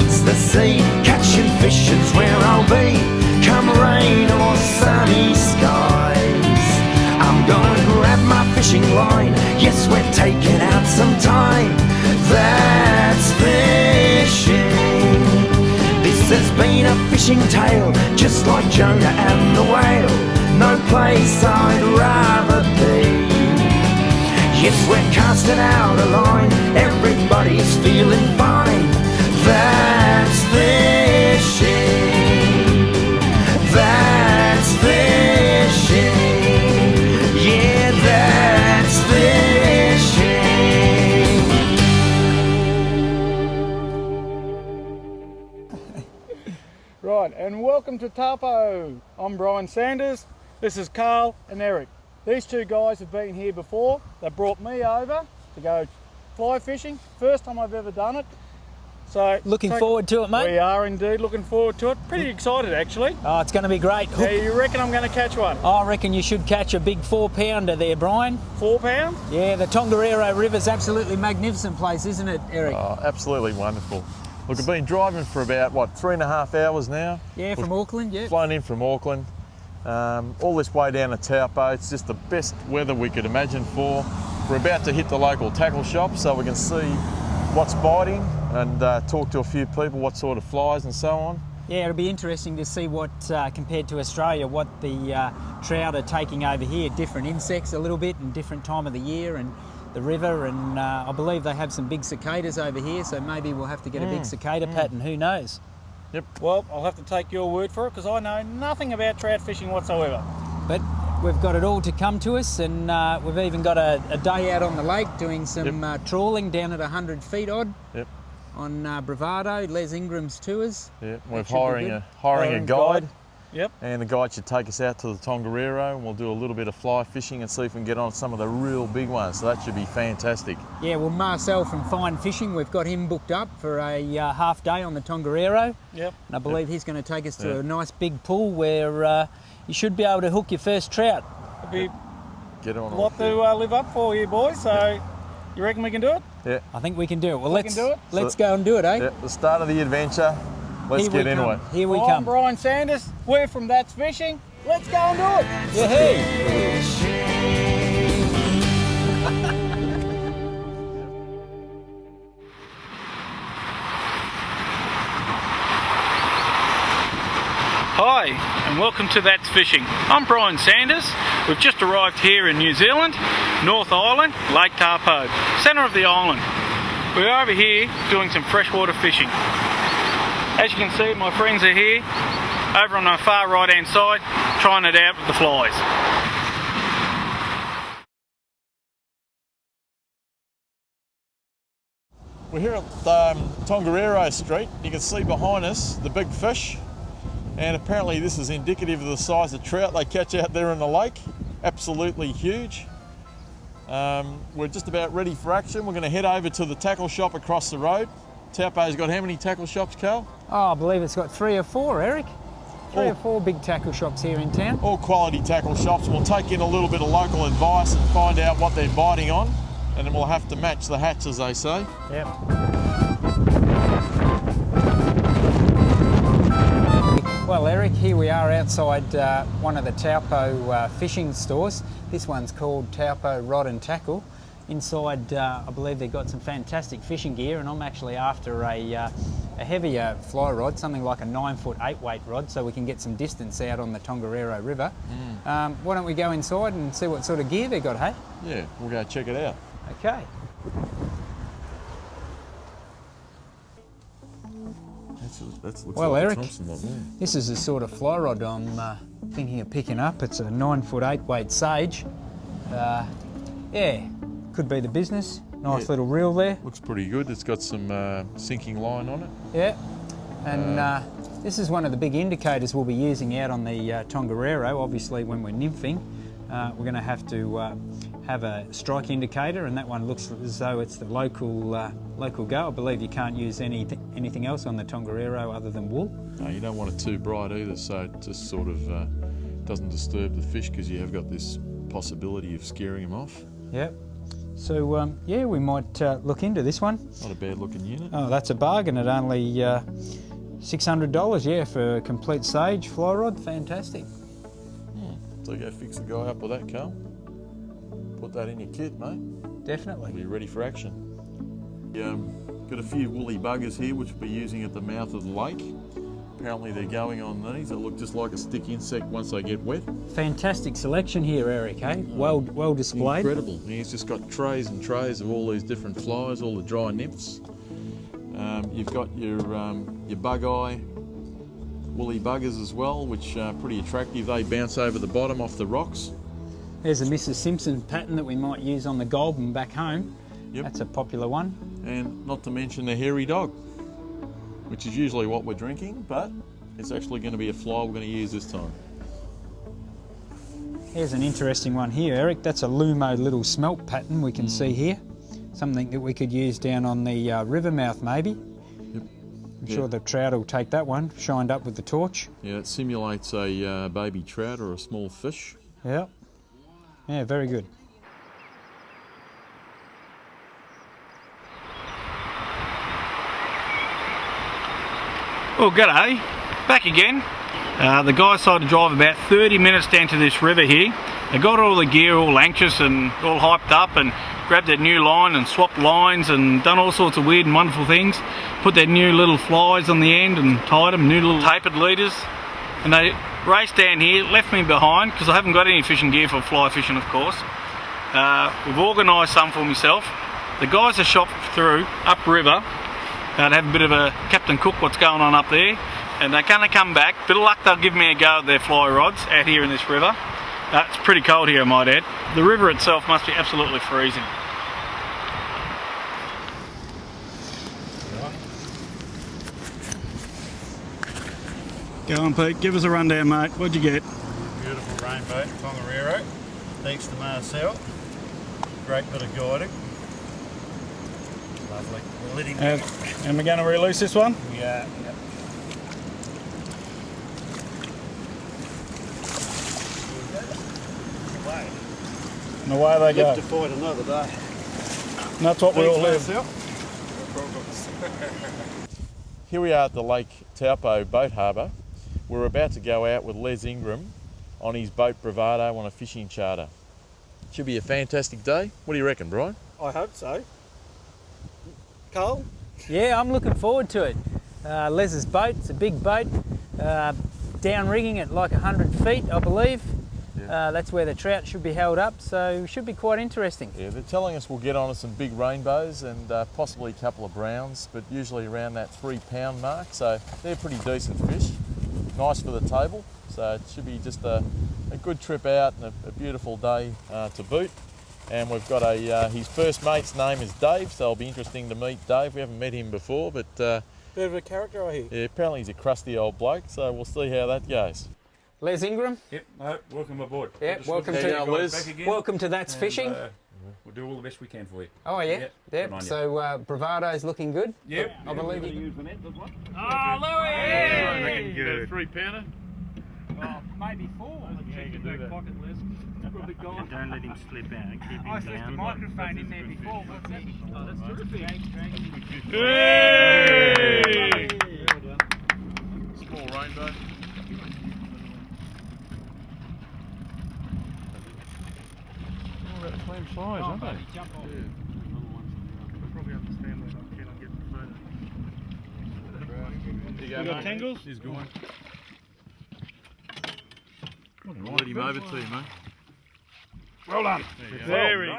meets the sea. Catching fish is where I'll be, come rain or sunny skies. I'm gonna grab my fishing line, yes, we're taking out some time. That's fishing. This has been a fishing tale, just like Jonah and the whale. No place I'd rather be. Yes, we're casting out a line, everybody's feeling fine. That's fishing. That's fishing. Yeah, that's fishing. Right, and welcome to Taupo. I'm Brian Sanders. This is Carl and Eric. These two guys have been here before. They brought me over to go fly fishing. First time I've ever done it. So Looking forward to it, mate? We are indeed looking forward to it. Pretty excited, actually. Oh, it's going to be great. Yeah, you reckon I'm going to catch one? I reckon you should catch a big 4-pounder there, Brian. 4 pounds? Yeah, the Tongariro River's absolutely magnificent place, isn't it, Eric? Oh, absolutely wonderful. Look, I've been driving for about, 3.5 hours now. Yeah, from Auckland, yeah. Flown in from Auckland. All this way down to Taupo. It's just the best weather we could imagine for. We're about to hit the local tackle shop so we can see what's biting and talk to a few people, what sort of flies and so on. Yeah, it'll be interesting to see what, compared to Australia, what the trout are taking over here. Different insects a little bit and different time of the year and the river, and I believe they have some big cicadas over here, so maybe we'll have to get a big cicada pattern, who knows? Yep. Well, I'll have to take your word for it because I know nothing about trout fishing whatsoever. But we've got it all to come to us, and we've even got a day out on the lake doing some trawling down at 100 feet odd. Yep. On Bravado, Les Ingram's tours. Yeah, we're hiring a guide. Yep. And the guide should take us out to the Tongariro and we'll do a little bit of fly fishing and see if we can get on some of the real big ones. So that should be fantastic. Yeah, well, Marcel from Fine Fishing, we've got him booked up for a half day on the Tongariro. Yep. And I believe he's going to take us to a nice big pool where you should be able to hook your first trout. It'll be Get on. a lot to live up for here, boys. So you reckon we can do it? Yeah. I think we can do it. Well, We can do it? let's go and do it, eh? Yeah, the start of the adventure. Let's Here get we into come. it. Here we I'm come. Brian Sanders. We're from That's Fishing. Let's go and do it. Yahoo! Hi, and welcome to That's Fishing. I'm Brian Sanders. We've just arrived here in New Zealand, North Island, Lake Taupo, centre of the island. We're over here doing some freshwater fishing. As you can see, my friends are here, over on the far right hand side, trying it out with the flies. We're here at Tongariro Street. You can see behind us the big fish. And apparently this is indicative of the size of trout they catch out there in the lake. Absolutely huge. We're just about ready for action. We're going to head over to the tackle shop across the road. Taupo's got how many tackle shops, Carl? Oh, I believe it's got 3 or 4, Eric. 3 or 4 big tackle shops here in town. All quality tackle shops. We'll take in a little bit of local advice and find out what they're biting on. And then we'll have to match the hatch, as they say. Yep. Well, Eric, here we are outside one of the Taupo fishing stores. This one's called Taupo Rod and Tackle. Inside, I believe they've got some fantastic fishing gear, and I'm actually after a heavier fly rod, something like a 9-foot 8-weight rod, so we can get some distance out on the Tongariro River. Why don't we go inside and see what sort of gear they've got, hey? Yeah, we'll go check it out. Okay. Well, Eric, this is the sort of fly rod I'm thinking of picking up. It's a 9-foot 8-weight Sage. Yeah, could be the business. Nice little reel there. Looks pretty good. It's got some sinking line on it. Yeah, and this is one of the big indicators we'll be using out on the Tongariro. Obviously, when we're nymphing, we're going to have a strike indicator, and that one looks as though it's the local go. I believe you can't use anything else on the Tongariro other than wool. No, you don't want it too bright either, so it just sort of doesn't disturb the fish, because you have got this possibility of scaring them off. Yep. So yeah, we might look into this one. Not a bad looking unit. Oh, that's a bargain at only $600, yeah, for a complete Sage fly rod. Fantastic. So go fix the guy up with that, Carl. Put that in your kit, mate. Definitely. Be ready for action. Got a few woolly buggers here which we'll be using at the mouth of the lake. Apparently they're going on these. They look just like a stick insect once they get wet. Fantastic selection here, Eric, eh? Well displayed. Incredible. He's just got trays and trays of all these different flies, all the dry nymphs. You've got your bug eye woolly buggers as well, which are pretty attractive. They bounce over the bottom off the rocks. There's a Mrs. Simpson pattern that we might use on the Goulburn back home. Yep. That's a popular one. And not to mention the hairy dog, which is usually what we're drinking, but it's actually going to be a fly we're going to use this time. Here's an interesting one here, Eric. That's a Lumo little smelt pattern we can see here. Something that we could use down on the river mouth maybe. Yep. I'm sure the trout will take that one, shined up with the torch. Yeah, it simulates a baby trout or a small fish. Yeah. Yeah, very good. Well, g'day, back again. The guys decided to drive about 30 minutes down to this river here. They got all the gear all anxious and all hyped up and grabbed their new line and swapped lines and done all sorts of weird and wonderful things. Put their new little flies on the end and tied them, new little tapered leaders. And they raced down here, left me behind because I haven't got any fishing gear for fly fishing, of course. We've organised some for myself. The guys are shot through upriver. To have a bit of a Captain Cook what's going on up there, and they're going to come back. Bit of luck they'll give me a go at their fly rods out here in this river. It's pretty cold here, I might add. The river itself must be absolutely freezing. Go on, Pete, give us a rundown, mate. What'd you get? Beautiful rainbow Tongariro, thanks to Marcel. Great bit of guiding. Lovely. We'll let him And we're going to release this one? Yeah. And away they go. Live to fight another day. And that's what we all live. Here we are at the Lake Taupo boat harbour. We're about to go out with Les Ingram on his boat Bravado on a fishing charter. Should be a fantastic day. What do you reckon, Brian? I hope so. Carl? Yeah, I'm looking forward to it. Les's boat, it's a big boat, down rigging at like 100 feet, I believe. Yeah. That's where the trout should be held up, so it should be quite interesting. Yeah, they're telling us we'll get onto some big rainbows and possibly a couple of browns, but usually around that 3 pound mark, so they're pretty decent fish. Nice for the table, so it should be just a good trip out and a beautiful day to boot. And we've got his first mate's name is Dave, so it'll be interesting to meet Dave. We haven't met him before, but Bit of a character, I hear. yeah, apparently he's a crusty old bloke, so we'll see how that goes. Les Ingram? Yep, no, welcome aboard. Yeah, welcome How to you going, Les? Back again. welcome to That's And, Fishing. We'll do all the best we can for you. Oh yeah, Yep, yep. good on you. So Bravado's looking good. Yep. I believe you. Oh, Louis! Get a 3 pounder. Oh, maybe 4. you can do that. Pocket list. Probably gone. Don't let him slip out. Keep him I left the microphone in there before. What's that? Oh, that's terrific. Hey! Small rainbow. All about the same size, aren't they? Jump off. They'll probably understand when I can get the photo. There you go, We got mate. tangles? He's gone. I'll let him over to you, mate. Well done. There you go. Very